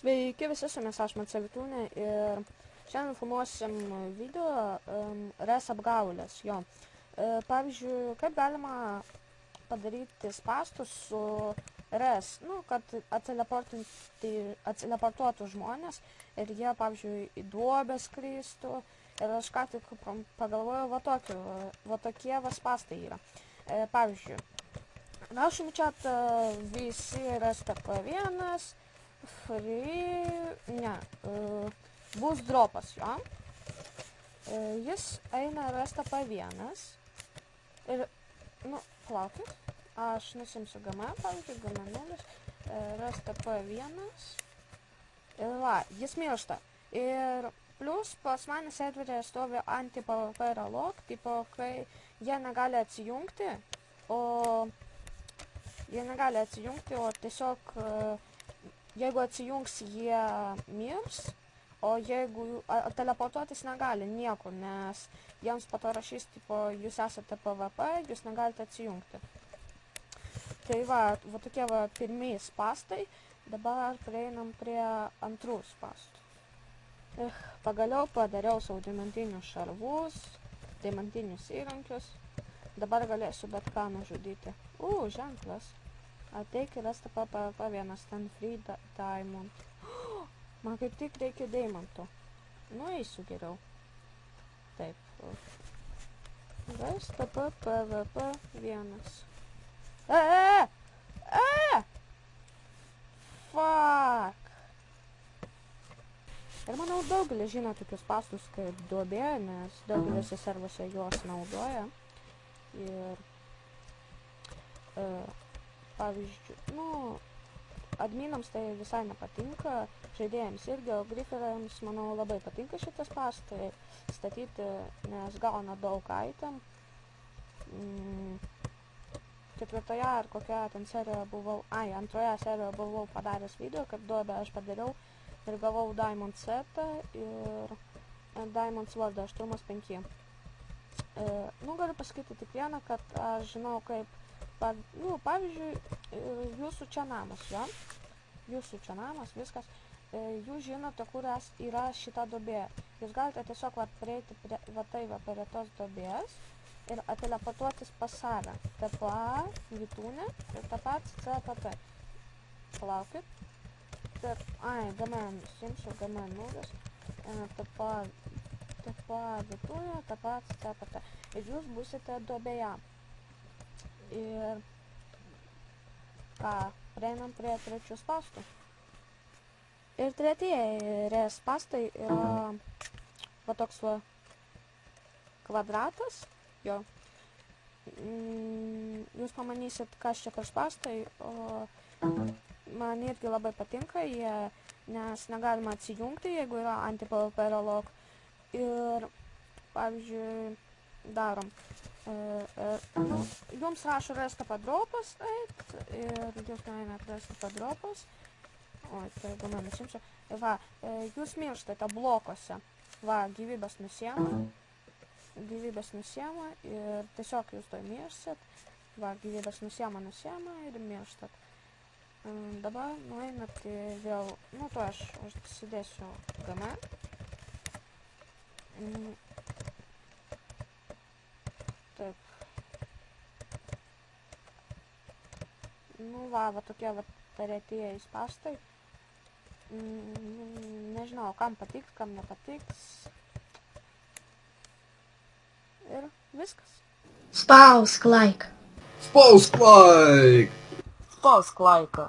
Sveiki visi, su jumis aš Marcė Vitūnė ir šiandien filmuosim video res apgaulės. Pavyzdžiui, kaip galima padaryti spastus su res, kad ateleportuotų žmonės ir jie, pavyzdžiui, į duobę skristų. Ir aš ką tik pagalvojau, va tokie spastai yra. Pavyzdžiui, rašom čia visi RSTP1, bus dropas, jo. Jis eina RSTP1 ir, palaukit, aš nusimsiu GM, pavyzdžiui, GM0, RSTP1 ir jis miršta. Ir plus pas mane serveryje stovi anti-PvP relog, tipo, kai jie negali atsijungti, o tiesiog jeigu atsijungs, jie mirs, o jeigu teleportuotis negali niekur, nes jiems po to rašys, tipo, jūs esate PvP, jūs negalite atsijungti. Tai va tokie pirmieji spastai, dabar prieinam prie antrų spastų. Pagaliau padariau savo deimantinius šarvus, deimantinius įrankius, dabar galėsiu bet ką nužudyti. Ženklas. Ateik ir RSTP1 ten free diamond. Man kaip tik reikia deimanto. Eisiu geriau. Taip. RSTP1. Fuck. Ir manau, daugelis žino tokius spastus kaip duobė, nes daugeliuose servuose juos naudoja. Ir pavyzdžiui, adminams tai visai nepatinka, žaidėjams irgi, o griferiams, manau, labai patinka šitas spastai statyti, nes gauna daug item. Ketvirtoje ar kokioje ten serijoje buvau, antroje serijoje buvau padaręs video, kad duobę aš padariau ir gavau Diamond setą ir Diamond Sword 8-5. Galiu pasakyti tik vieną, kad aš žinau, kaip pavyzdžiui, jūsų čia namas, jo? Jūsų čia namas, viskas. Jūs žinote, kur yra šita duobė. Jūs galite tiesiog prieiti prie tos duobės ir ateleportuotis pas save. TPA, Vitūnė ir tą patį CPT. Palaukit. GM, simsiu GM0. TPA, Vitūnė, tą patį CPT. Ir jūs būsite duobėje. Ir prieinam prie trečių spastų. Ir tretieji spastai yra toks kvadratas, jo. Jūs pamanysit, kas čia per spastai, o man irgi labai patinka jie, nes negalima atsijungti, jeigu yra anti-PvP relog. Ir, pavyzdžiui, darom. Jums rašo RSTP dropas, ir jūs nueinat RSTP dropas. Tai gana nusimsiu. Jūs mirštate blokose. Gyvybės nusiema ir tiesiog jūs to mirštat. Gyvybės nusiema ir mirštat. Dabar nueinat vėl, to aš užsidėsiu GM. Taip. Tokie tretieji spastai. Nežinau, kam patiks, kam nepatiks. Ir viskas. Spausk like. Spausk like! Spausk laiką.